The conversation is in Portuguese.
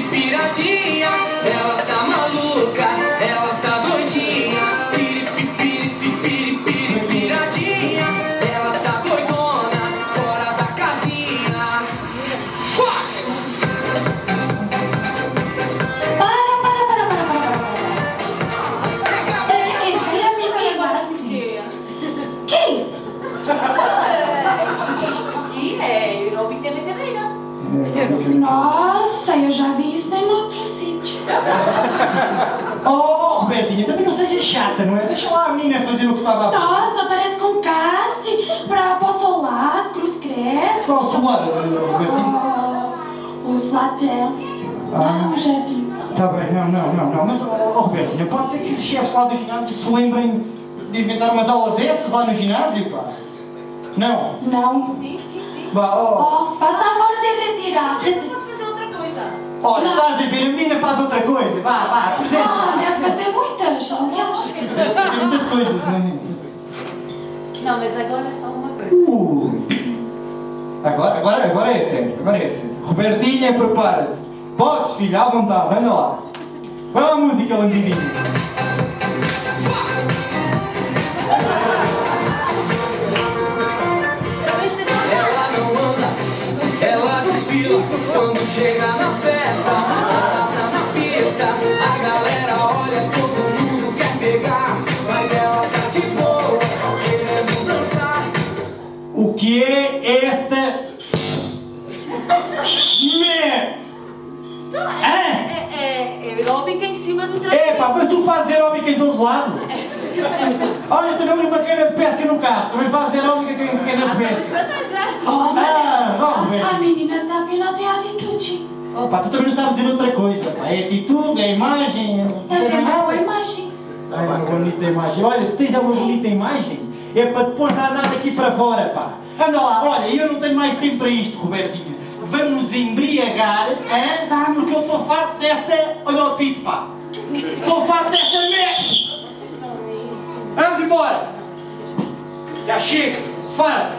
piradinha, ela tá maluca, ela tá doidinha. Piradinha, ela tá doidona, fora da casinha. Que isso? Isto aqui é aeróbica na carreira. Nossa, eu já vi isso em outro sítio. Oh, Robertinha, também não sejas chata, não é? Deixa lá a menina fazer o que estava a fazer. Nossa, parece com caste para o solado, cruz credo. Qual o solar, Robertinha? Os laterais. Não, jardim. Está bem, não. Mas, Robertinha, pode ser que os chefes lá do ginásio se lembrem de inventar umas aulas destas lá no ginásio, pá? Não? Não. Sim. Vá, Passa a mão de retirar. Posso fazer outra coisa. olha, estás a ver, a menina faz outra coisa. Vá, apresenta. Deve fazer muitas, aliás. Tem muitas coisas, não é? Não, mas agora é só uma coisa. Agora é sério, Robertinha, prepara-te. Podes, filha, à vontade, anda lá. Vai lá a música, Landinha. Ela não anda, ela desfila. Quando chega na festa, dança na pista. A galera olha, todo mundo quer pegar, mas ela tá de boa, querendo dançar. O que é esta... É aeróbica em cima do trabalho. Epá, mas tu fazes aeróbica em todo lado? Olha, tenho ali uma cana de pesca no carro. Também fazes aeróbica com cana de pesca. A menina está vendo até a atitude. Opa, tu também não sabes dizer outra coisa. Pá. É atitude, é imagem. Eu tenho uma boa imagem. Ai, uma bonita imagem. Olha, tu tens uma bonita imagem. É para te pôr a andar daqui para fora, pá. Anda lá, olha, eu não tenho mais tempo para isto, Robertinho. Vamos embriagar, hein? Vamos. Porque eu estou farto desta... Olha o pito, pá. Estou farto desta merda. Vamos embora. Já chega. Fora.